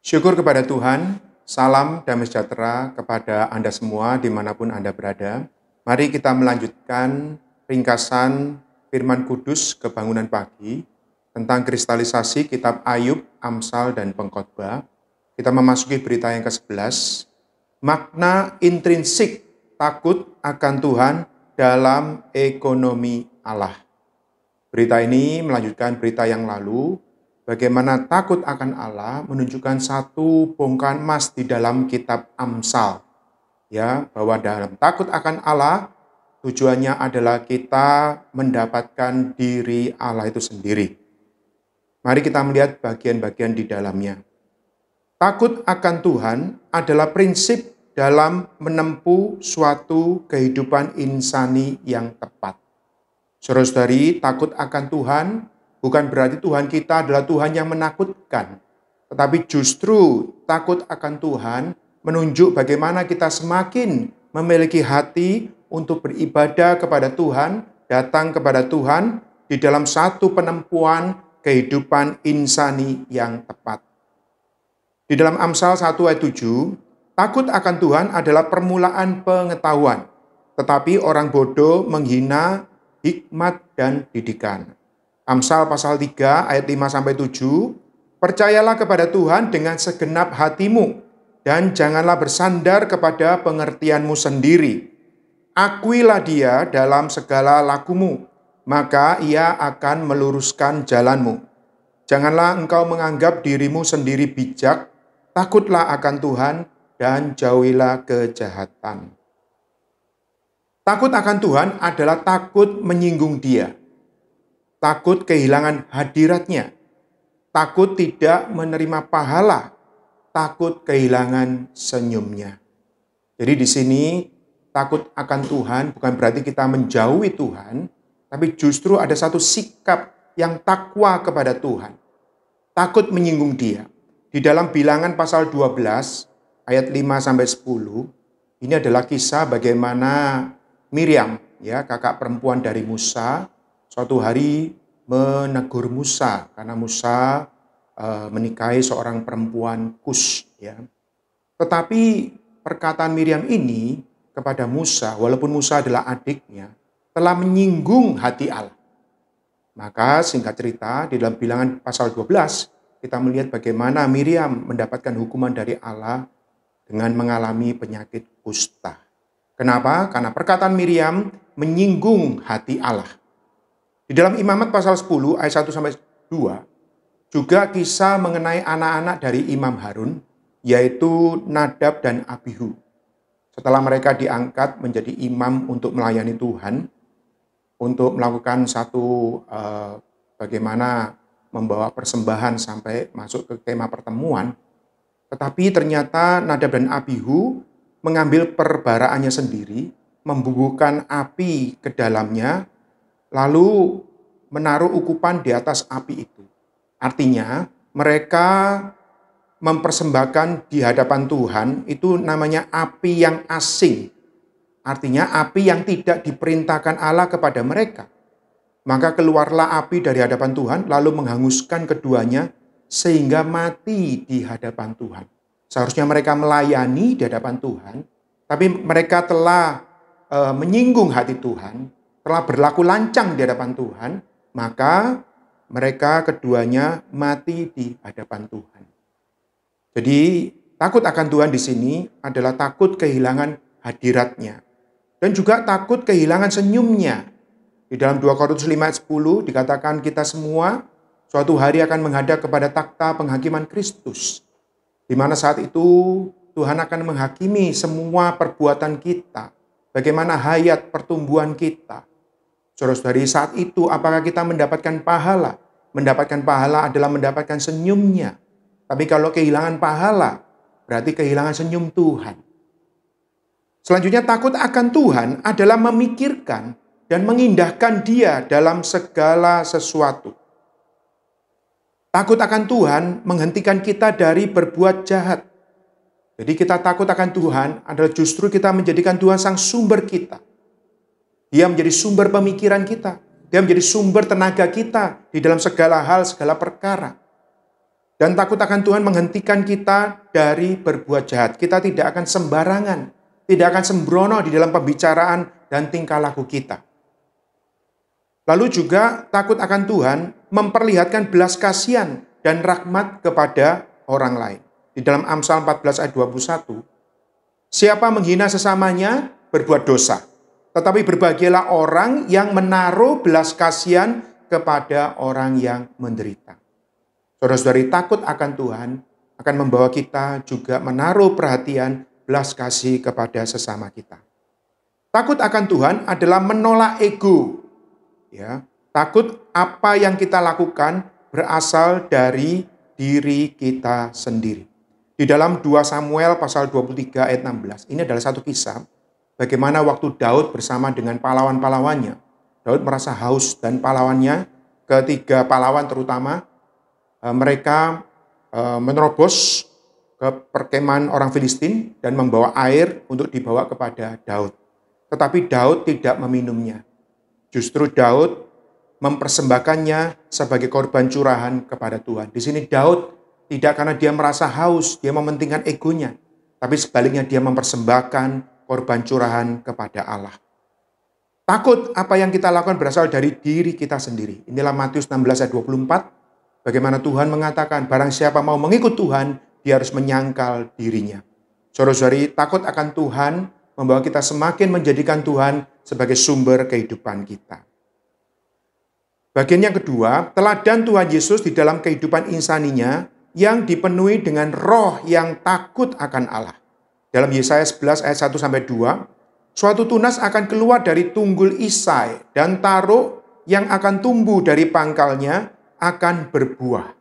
Syukur kepada Tuhan, salam damai sejahtera kepada Anda semua dimanapun Anda berada. Mari kita melanjutkan ringkasan firman kudus kebangunan pagi tentang kristalisasi kitab Ayub, Amsal, dan Pengkhotbah. Kita memasuki berita yang ke-11, makna intrinsik takut akan Tuhan dalam ekonomi Allah. Berita ini melanjutkan berita yang lalu, bagaimana takut akan Allah menunjukkan satu bongkahan emas di dalam kitab Amsal. Ya, bahwa dalam takut akan Allah tujuannya adalah kita mendapatkan diri Allah itu sendiri. Mari kita melihat bagian-bagian di dalamnya. Takut akan Tuhan adalah prinsip dalam menempuh suatu kehidupan insani yang tepat. Saudara-saudari, takut akan Tuhan bukan berarti Tuhan kita adalah Tuhan yang menakutkan. Tetapi justru takut akan Tuhan menunjuk bagaimana kita semakin memiliki hati untuk beribadah kepada Tuhan, datang kepada Tuhan di dalam satu penempuan kehidupan insani yang tepat. Di dalam Amsal 1 ayat 7, takut akan Tuhan adalah permulaan pengetahuan, tetapi orang bodoh menghina hikmat dan didikan. Amsal pasal 3 ayat 5-7, percayalah kepada Tuhan dengan segenap hatimu, dan janganlah bersandar kepada pengertianmu sendiri. Akuilah dia dalam segala lakumu, maka ia akan meluruskan jalanmu. Janganlah engkau menganggap dirimu sendiri bijak, takutlah akan Tuhan dan jauhilah kejahatan. Takut akan Tuhan adalah takut menyinggung Dia. Takut kehilangan hadiratnya, takut tidak menerima pahala, takut kehilangan senyumnya. Jadi di sini takut akan Tuhan bukan berarti kita menjauhi Tuhan, tapi justru ada satu sikap yang takwa kepada Tuhan. Takut menyinggung Dia. Di dalam Bilangan pasal 12 ayat 5-10, ini adalah kisah bagaimana Miriam, ya, kakak perempuan dari Musa, suatu hari menegur Musa karena Musa menikahi seorang perempuan Kus. Ya. Tetapi perkataan Miriam ini kepada Musa, walaupun Musa adalah adiknya, telah menyinggung hati Allah. Maka singkat cerita di dalam Bilangan pasal 12, kita melihat bagaimana Miriam mendapatkan hukuman dari Allah dengan mengalami penyakit kusta. Kenapa? Karena perkataan Miriam menyinggung hati Allah. Di dalam Imamat pasal 10 ayat 1-2 juga kisah mengenai anak-anak dari Imam Harun, yaitu Nadab dan Abihu. Setelah mereka diangkat menjadi imam untuk melayani Tuhan, untuk melakukan satu bagaimana membawa persembahan sampai masuk ke kemah pertemuan, tetapi ternyata Nadab dan Abihu mengambil perbaraannya sendiri, membubuhkan api ke dalamnya, lalu menaruh ukupan di atas api itu. Artinya mereka mempersembahkan di hadapan Tuhan itu namanya api yang asing. Artinya api yang tidak diperintahkan Allah kepada mereka. Maka keluarlah api dari hadapan Tuhan lalu menghanguskan keduanya sehingga mati di hadapan Tuhan. Seharusnya mereka melayani di hadapan Tuhan, tapi mereka telah menyinggung hati Tuhan, telah berlaku lancang di hadapan Tuhan, maka mereka keduanya mati di hadapan Tuhan. Jadi takut akan Tuhan di sini adalah takut kehilangan hadiratnya dan juga takut kehilangan senyumnya. Di dalam 2 Korintus 5 ayat 10 dikatakan kita semua suatu hari akan menghadap kepada takhta penghakiman Kristus. Di mana saat itu Tuhan akan menghakimi semua perbuatan kita. Bagaimana hayat pertumbuhan kita. Saudara-saudari, saat itu apakah kita mendapatkan pahala? Mendapatkan pahala adalah mendapatkan senyumnya. Tapi kalau kehilangan pahala, berarti kehilangan senyum Tuhan. Selanjutnya takut akan Tuhan adalah memikirkan dan mengindahkan Dia dalam segala sesuatu. Takut akan Tuhan menghentikan kita dari berbuat jahat. Jadi kita takut akan Tuhan adalah justru kita menjadikan Tuhan sang sumber kita. Dia menjadi sumber pemikiran kita. Dia menjadi sumber tenaga kita di dalam segala hal, segala perkara. Dan takut akan Tuhan menghentikan kita dari berbuat jahat. Kita tidak akan sembarangan, tidak akan sembrono di dalam pembicaraan dan tingkah laku kita. Lalu juga takut akan Tuhan memperlihatkan belas kasihan dan rahmat kepada orang lain. Di dalam Amsal 14 ayat 21, siapa menghina sesamanya berbuat dosa, tetapi berbahagialah orang yang menaruh belas kasihan kepada orang yang menderita. Saudara-saudari, takut akan Tuhan akan membawa kita juga menaruh perhatian belas kasih kepada sesama kita. Takut akan Tuhan adalah menolak ego. Ya, takut apa yang kita lakukan berasal dari diri kita sendiri. Di dalam 2 Samuel pasal 23 ayat 16, ini adalah satu kisah bagaimana waktu Daud bersama dengan pahlawan-pahlawannya. Daud merasa haus dan pahlawannya, ketiga pahlawan terutama, mereka menerobos ke perkemahan orang Filistin dan membawa air untuk dibawa kepada Daud. Tetapi Daud tidak meminumnya. Justru Daud mempersembahkannya sebagai korban curahan kepada Tuhan. Di sini Daud tidak karena dia merasa haus, dia mementingkan egonya. Tapi sebaliknya dia mempersembahkan korban curahan kepada Allah. Takut apa yang kita lakukan berasal dari diri kita sendiri. Inilah Matius 16 ayat 24. Bagaimana Tuhan mengatakan, barang siapa mau mengikut Tuhan, dia harus menyangkal dirinya. Saudara-saudari, takut akan Tuhan membawa kita semakin menjadikan Tuhan sebagai sumber kehidupan kita. Bagian yang kedua, teladan Tuhan Yesus di dalam kehidupan insaninya yang dipenuhi dengan roh yang takut akan Allah. Dalam Yesaya 11 ayat 1-2, suatu tunas akan keluar dari tunggul Isai dan taruk yang akan tumbuh dari pangkalnya akan berbuah.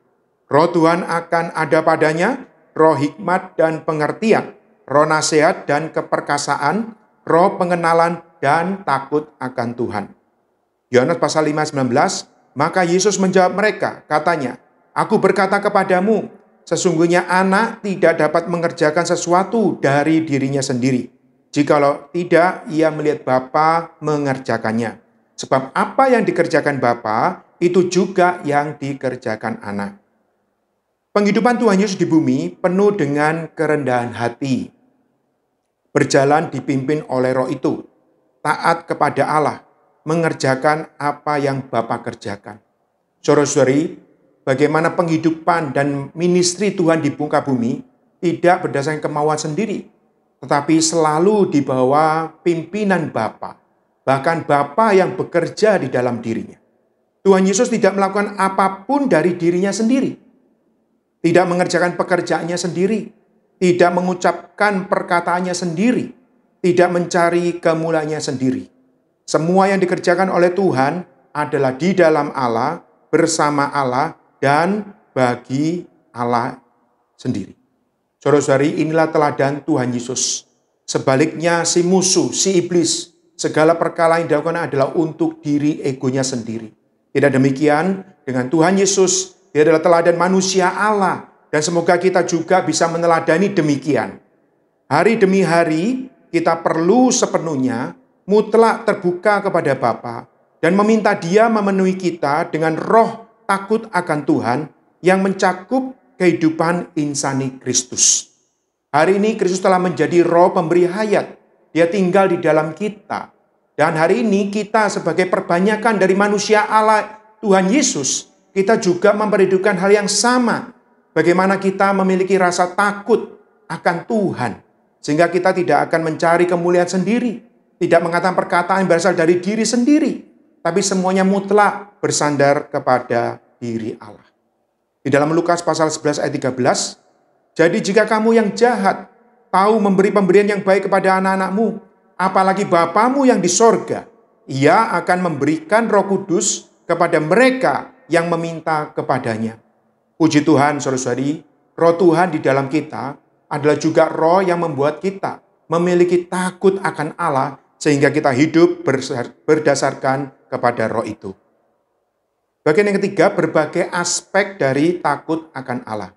Roh Tuhan akan ada padanya, roh hikmat dan pengertian, roh nasihat dan keperkasaan, roh pengenalan dan takut akan Tuhan. Yohanes pasal 5:19, maka Yesus menjawab mereka, katanya, aku berkata kepadamu, sesungguhnya anak tidak dapat mengerjakan sesuatu dari dirinya sendiri. Jikalau tidak, ia melihat Bapa mengerjakannya. Sebab apa yang dikerjakan Bapa, itu juga yang dikerjakan anak. Penghidupan Tuhan Yesus di bumi penuh dengan kerendahan hati. Berjalan dipimpin oleh roh itu. Taat kepada Allah. Mengerjakan apa yang Bapa kerjakan. Saudara-saudari, bagaimana penghidupan dan ministry Tuhan di muka bumi tidak berdasarkan kemauan sendiri, tetapi selalu di bawah pimpinan Bapa, bahkan Bapa yang bekerja di dalam dirinya. Tuhan Yesus tidak melakukan apapun dari dirinya sendiri, tidak mengerjakan pekerjaannya sendiri, tidak mengucapkan perkataannya sendiri, tidak mencari kemuliaannya sendiri. Semua yang dikerjakan oleh Tuhan adalah di dalam Allah, bersama Allah, dan bagi Allah sendiri. Saudara-saudari, inilah teladan Tuhan Yesus. Sebaliknya si musuh, si iblis, segala perkara yang dilakukan adalah untuk diri egonya sendiri. Tidak demikian dengan Tuhan Yesus, dia adalah teladan manusia Allah. Dan semoga kita juga bisa meneladani demikian. Hari demi hari kita perlu sepenuhnya mutlak terbuka kepada Bapa dan meminta Dia memenuhi kita dengan roh takut akan Tuhan yang mencakup kehidupan insani Kristus. Hari ini Kristus telah menjadi roh pemberi hayat. Dia tinggal di dalam kita. Dan hari ini kita sebagai perbanyakan dari manusia Allah Tuhan Yesus, kita juga memperhidupkan hal yang sama. Bagaimana kita memiliki rasa takut akan Tuhan. Sehingga kita tidak akan mencari kemuliaan sendiri. Tidak mengatakan perkataan yang berasal dari diri sendiri. Tapi semuanya mutlak bersandar kepada diri Allah. Di dalam Lukas pasal 11 ayat 13, jadi jika kamu yang jahat tahu memberi pemberian yang baik kepada anak-anakmu, apalagi Bapamu yang di sorga, Ia akan memberikan Roh Kudus kepada mereka yang meminta kepadanya. Puji Tuhan, saudara-saudari, Roh Tuhan di dalam kita adalah juga roh yang membuat kita memiliki takut akan Allah, sehingga kita hidup berdasarkan kepada roh itu. Bagian yang ketiga, berbagai aspek dari takut akan Allah.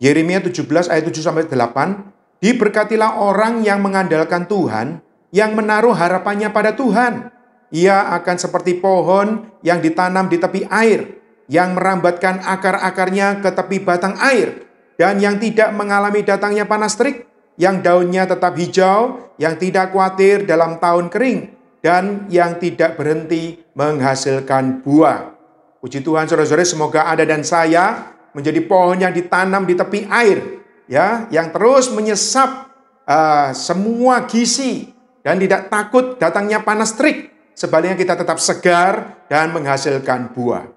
Yeremia 17 ayat 7-8, diberkatilah orang yang mengandalkan Tuhan, yang menaruh harapannya pada Tuhan. Ia akan seperti pohon yang ditanam di tepi air. yang merambatkan akar-akarnya ke tepi batang air, dan yang tidak mengalami datangnya panas terik, yang daunnya tetap hijau, yang tidak khawatir dalam tahun kering, dan yang tidak berhenti menghasilkan buah. Puji Tuhan, saudara-saudara, semoga Anda dan saya menjadi pohon yang ditanam di tepi air, ya, yang terus menyesap semua gizi dan tidak takut datangnya panas terik. Sebaliknya kita tetap segar dan menghasilkan buah.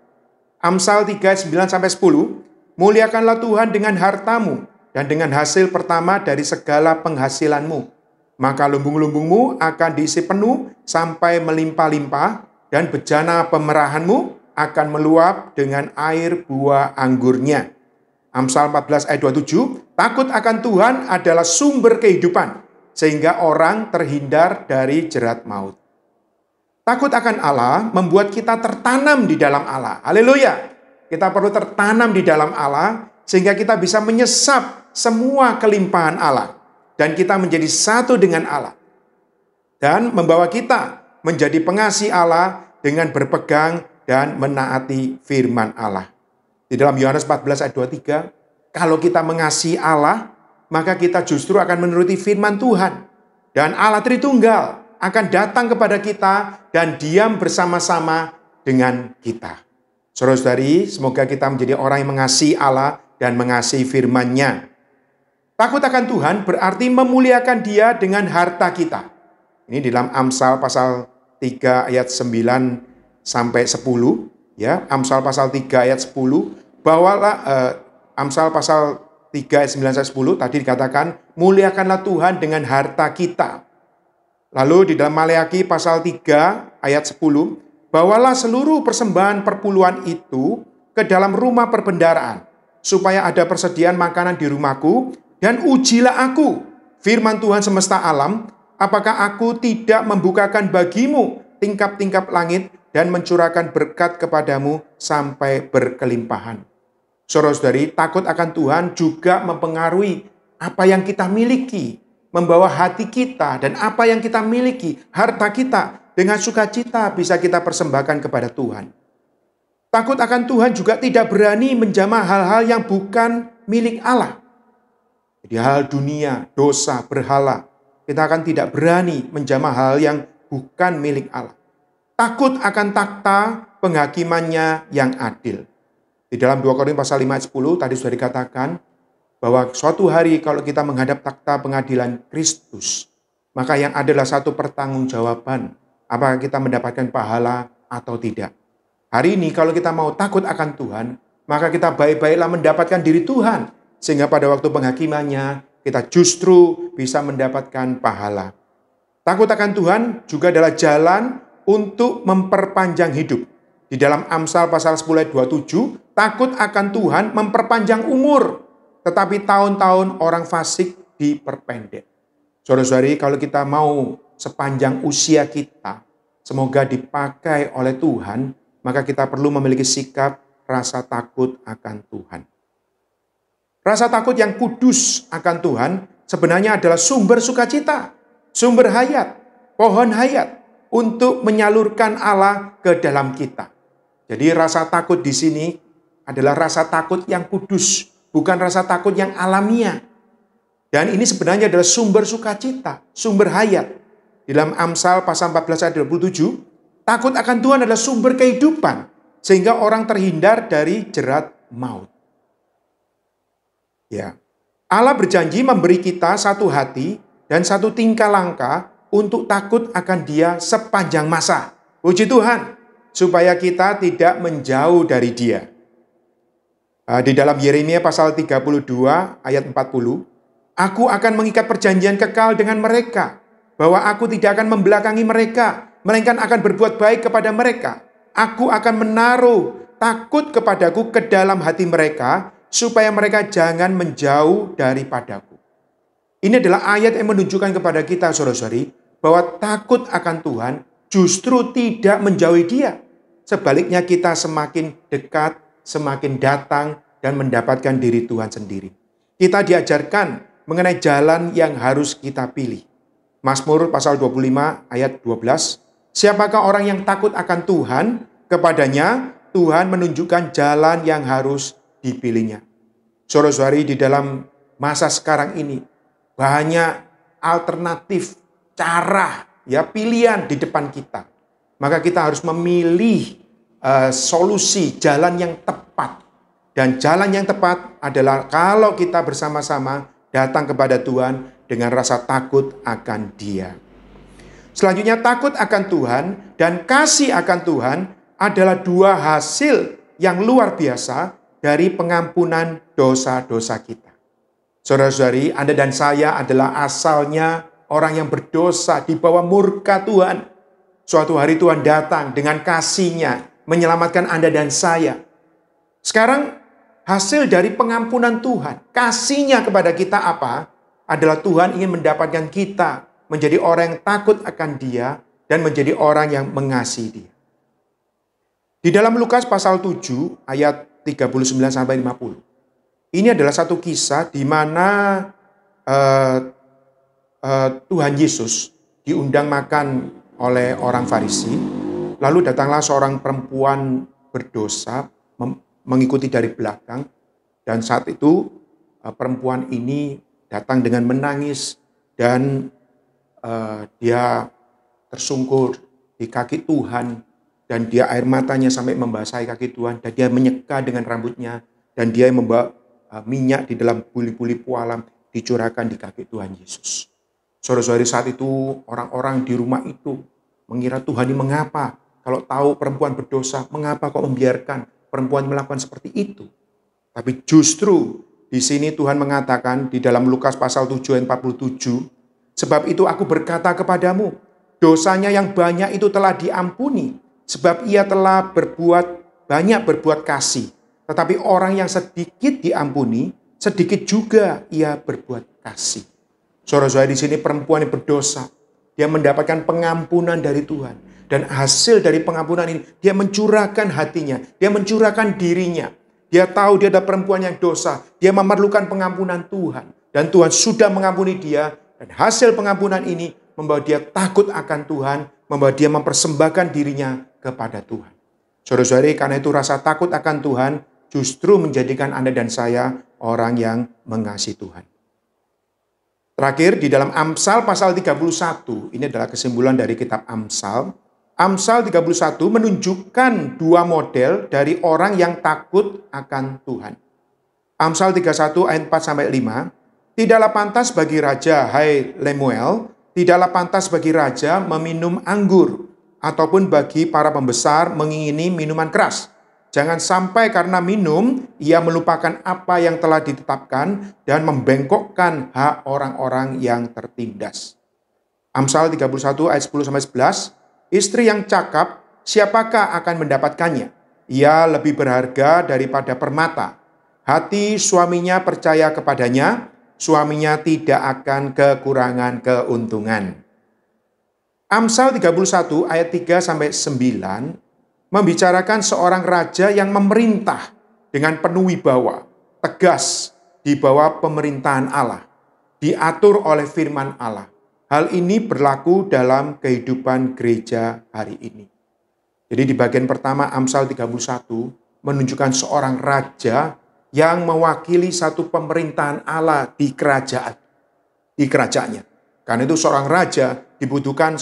Amsal 3, 9-10, muliakanlah Tuhan dengan hartamu dan dengan hasil pertama dari segala penghasilanmu. Maka lumbung-lumbungmu akan diisi penuh sampai melimpah-limpah, dan bejana pemerahanmu akan meluap dengan air buah anggurnya. Amsal 14 ayat 27, takut akan Tuhan adalah sumber kehidupan, sehingga orang terhindar dari jerat maut. Takut akan Allah membuat kita tertanam di dalam Allah. Haleluya. Kita perlu tertanam di dalam Allah sehingga kita bisa menyesap semua kelimpahan Allah. Dan kita menjadi satu dengan Allah. Dan membawa kita menjadi pengasih Allah dengan berpegang dan menaati firman Allah. Di dalam Yohanes 14 ayat 23, kalau kita mengasihi Allah, maka kita justru akan menuruti firman Tuhan. Dan Allah Tritunggal akan datang kepada kita dan diam bersama-sama dengan kita. Saudara-saudari, semoga kita menjadi orang yang mengasihi Allah dan mengasihi firman-Nya. Takut akan Tuhan berarti memuliakan Dia dengan harta kita. Ini di dalam Amsal pasal 3 ayat 9 sampai 10, ya. Amsal pasal 3 ayat 10, Amsal pasal 3 ayat 9 sampai 10 tadi dikatakan muliakanlah Tuhan dengan harta kita. Lalu di dalam Maleakhi pasal 3 ayat 10, bawalah seluruh persembahan perpuluhan itu ke dalam rumah perbendaharaan, supaya ada persediaan makanan di rumahku, dan ujilah aku, firman Tuhan semesta alam, apakah aku tidak membukakan bagimu tingkap-tingkap langit dan mencurahkan berkat kepadamu sampai berkelimpahan. Saudara-saudari, takut akan Tuhan juga mempengaruhi apa yang kita miliki, membawa hati kita dan apa yang kita miliki, harta kita, dengan sukacita bisa kita persembahkan kepada Tuhan. Takut akan Tuhan juga tidak berani menjamah hal-hal yang bukan milik Allah. Jadi hal dunia, dosa, berhala, kita akan tidak berani menjamah hal yang bukan milik Allah. Takut akan takhta penghakimannya yang adil. Di dalam 2 Korintus pasal 5 ayat 10 tadi sudah dikatakan, bahwa suatu hari kalau kita menghadap takhta pengadilan Kristus, maka yang adalah satu pertanggungjawaban, apakah kita mendapatkan pahala atau tidak. Hari ini kalau kita mau takut akan Tuhan, maka kita baik-baiklah mendapatkan diri Tuhan, sehingga pada waktu penghakimannya, kita justru bisa mendapatkan pahala. Takut akan Tuhan juga adalah jalan untuk memperpanjang hidup. Di dalam Amsal pasal 10 ayat 27, takut akan Tuhan memperpanjang umur, tetapi tahun-tahun orang fasik diperpendek. Saudara-saudari, kalau kita mau sepanjang usia kita, semoga dipakai oleh Tuhan, maka kita perlu memiliki sikap rasa takut akan Tuhan. Rasa takut yang kudus akan Tuhan sebenarnya adalah sumber sukacita, sumber hayat, pohon hayat untuk menyalurkan Allah ke dalam kita. Jadi rasa takut di sini adalah rasa takut yang kudus, bukan rasa takut yang alamiah. Dan ini sebenarnya adalah sumber sukacita, sumber hayat. Di dalam Amsal pasal 14 ayat 27, takut akan Tuhan adalah sumber kehidupan, sehingga orang terhindar dari jerat maut. Ya, Allah berjanji memberi kita satu hati dan satu tingkah langkah untuk takut akan Dia sepanjang masa. Puji Tuhan, supaya kita tidak menjauh dari Dia. Di dalam Yeremia pasal 32 ayat 40, aku akan mengikat perjanjian kekal dengan mereka, bahwa aku tidak akan membelakangi mereka, melainkan akan berbuat baik kepada mereka. Aku akan menaruh takut kepadaku ke dalam hati mereka, supaya mereka jangan menjauh daripadaku. Ini adalah ayat yang menunjukkan kepada kita, saudara-saudari, bahwa takut akan Tuhan justru tidak menjauhi Dia. Sebaliknya kita semakin dekat, semakin datang dan mendapatkan diri Tuhan sendiri. Kita diajarkan mengenai jalan yang harus kita pilih. Mazmur pasal 25 ayat 12. Siapakah orang yang takut akan Tuhan? Kepadanya Tuhan menunjukkan jalan yang harus dipilihnya. Saudara-saudari, di dalam masa sekarang ini banyak alternatif, cara, ya pilihan di depan kita. Maka kita harus memilih solusi, jalan yang tepat. Dan jalan yang tepat adalah kalau kita bersama-sama datang kepada Tuhan dengan rasa takut akan Dia. Selanjutnya, takut akan Tuhan dan kasih akan Tuhan adalah dua hasil yang luar biasa dari pengampunan dosa-dosa kita. Saudara-saudari, Anda dan saya adalah asalnya orang yang berdosa di bawah murka Tuhan. Suatu hari Tuhan datang dengan kasih-Nya menyelamatkan Anda dan saya. Sekarang hasil dari pengampunan Tuhan, kasih-Nya kepada kita apa? Adalah Tuhan ingin mendapatkan kita menjadi orang yang takut akan Dia dan menjadi orang yang mengasihi Dia. Di dalam Lukas pasal 7 ayat 39 sampai 50. Ini adalah satu kisah di mana Tuhan Yesus diundang makan oleh orang Farisi. Lalu datanglah seorang perempuan berdosa mengikuti dari belakang. Dan saat itu perempuan ini datang dengan menangis dan dia tersungkur di kaki Tuhan dan dia air matanya sampai membasahi kaki Tuhan dan dia menyeka dengan rambutnya dan dia membawa minyak di dalam buli-buli pualam dicurahkan di kaki Tuhan Yesus. Saudara-saudari, saat itu orang-orang di rumah itu mengira Tuhan ini mengapa kalau tahu perempuan berdosa, mengapa kok membiarkan perempuan melakukan seperti itu? Tapi justru di sini Tuhan mengatakan di dalam Lukas pasal 7 ayat 47, sebab itu aku berkata kepadamu, dosanya yang banyak itu telah diampuni, sebab ia telah banyak berbuat kasih. Tetapi orang yang sedikit diampuni, sedikit juga ia berbuat kasih. Saudara-saudara, di sini perempuan yang berdosa, dia mendapatkan pengampunan dari Tuhan. Dan hasil dari pengampunan ini, dia mencurahkan hatinya, dia mencurahkan dirinya. Dia tahu dia adalah perempuan yang dosa, dia memerlukan pengampunan Tuhan. Dan Tuhan sudah mengampuni dia. Dan hasil pengampunan ini membawa dia takut akan Tuhan, membawa dia mempersembahkan dirinya kepada Tuhan. Saudara-saudari, karena itu rasa takut akan Tuhan justru menjadikan Anda dan saya orang yang mengasihi Tuhan. Terakhir, di dalam Amsal pasal 31, ini adalah kesimpulan dari kitab Amsal. Amsal 31 menunjukkan dua model dari orang yang takut akan Tuhan. Amsal 31 ayat 4-5, tidaklah pantas bagi raja, hai Lemuel, tidaklah pantas bagi raja meminum anggur, ataupun bagi para pembesar mengingini minuman keras. Jangan sampai karena minum, ia melupakan apa yang telah ditetapkan dan membengkokkan hak orang-orang yang tertindas. Amsal 31 ayat 10-11, istri yang cakap, siapakah akan mendapatkannya? Ia lebih berharga daripada permata. Hati suaminya percaya kepadanya, suaminya tidak akan kekurangan keuntungan. Amsal 31 ayat 3-9 membicarakan seorang raja yang memerintah dengan penuh wibawa, tegas di bawah pemerintahan Allah, diatur oleh firman Allah. Hal ini berlaku dalam kehidupan gereja hari ini. Jadi di bagian pertama Amsal 31 menunjukkan seorang raja yang mewakili satu pemerintahan Allah di kerajaannya. Karena itu seorang raja dibutuhkan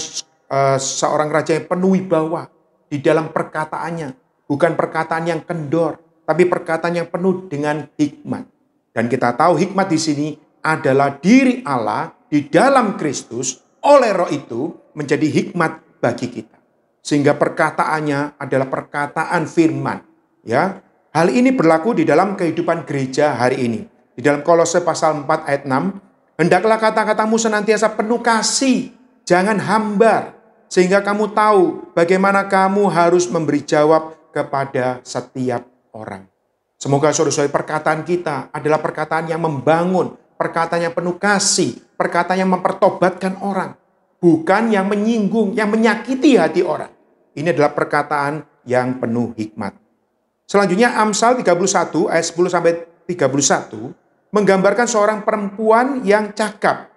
seorang raja yang penuh wibawa di dalam perkataannya. Bukan perkataan yang kendor, tapi perkataan yang penuh dengan hikmat. Dan kita tahu hikmat di sini adalah diri Allah di dalam Kristus oleh Roh itu menjadi hikmat bagi kita. Sehingga perkataannya adalah perkataan firman. Ya, hal ini berlaku di dalam kehidupan gereja hari ini. Di dalam Kolose pasal 4 ayat 6, hendaklah kata-katamu senantiasa penuh kasih, jangan hambar, sehingga kamu tahu bagaimana kamu harus memberi jawab kepada setiap orang. Semoga saudara-saudari perkataan kita adalah perkataan yang membangun, perkataan yang penuh kasih, perkataan yang mempertobatkan orang, bukan yang menyinggung, yang menyakiti hati orang. Ini adalah perkataan yang penuh hikmat. Selanjutnya Amsal 31 ayat 10-31 menggambarkan seorang perempuan yang cakap,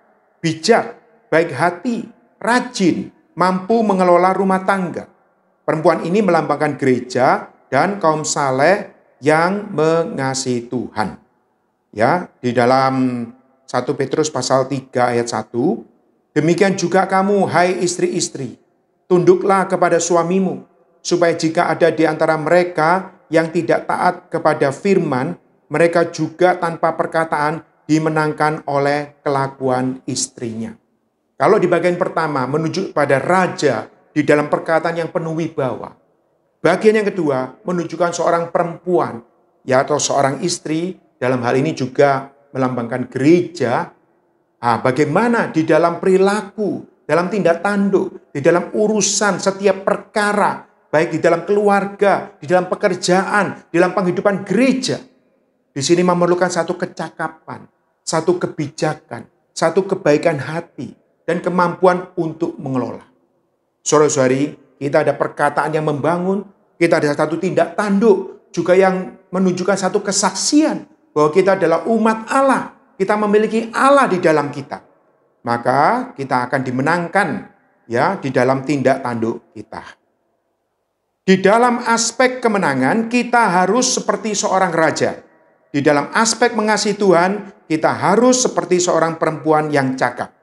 bijak, baik hati, rajin, mampu mengelola rumah tangga. Perempuan ini melambangkan gereja dan kaum saleh yang mengasihi Tuhan. Ya, di dalam 1 Petrus pasal 3 ayat 1, demikian juga kamu, hai istri-istri, tunduklah kepada suamimu, supaya jika ada di antara mereka yang tidak taat kepada firman, mereka juga tanpa perkataan dimenangkan oleh kelakuan istrinya. Kalau di bagian pertama menunjuk pada raja di dalam perkataan yang penuh wibawa. Bagian yang kedua menunjukkan seorang perempuan ya atau seorang istri, dalam hal ini juga melambangkan gereja. Bagaimana di dalam perilaku, dalam tindak tanduk, di dalam urusan setiap perkara, baik di dalam keluarga, di dalam pekerjaan, di dalam penghidupan gereja. Di sini memerlukan satu kecakapan, satu kebijakan, satu kebaikan hati, dan kemampuan untuk mengelola. Saudara-saudari, kita ada perkataan yang membangun, kita ada satu tindak tanduk, juga yang menunjukkan satu kesaksian bahwa kita adalah umat Allah, kita memiliki Allah di dalam kita. Maka kita akan dimenangkan ya di dalam tindak tanduk kita. Di dalam aspek kemenangan, kita harus seperti seorang raja. Di dalam aspek mengasihi Tuhan, kita harus seperti seorang perempuan yang cakap.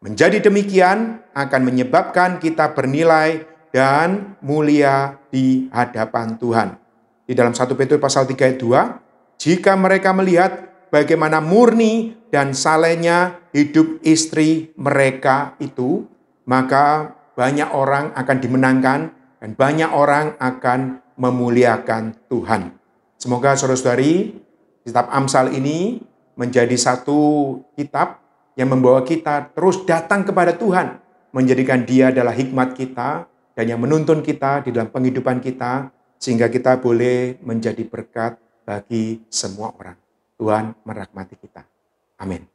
Menjadi demikian akan menyebabkan kita bernilai dan mulia di hadapan Tuhan. Di dalam 1 Petrus pasal 3 ayat 2, jika mereka melihat bagaimana murni dan salehnya hidup istri mereka itu, maka banyak orang akan dimenangkan dan banyak orang akan memuliakan Tuhan. Semoga saudara-saudari, kitab Amsal ini menjadi satu kitab yang membawa kita terus datang kepada Tuhan, menjadikan Dia adalah hikmat kita dan yang menuntun kita di dalam penghidupan kita, sehingga kita boleh menjadi berkat bagi semua orang. Tuhan merahmati kita. Amin.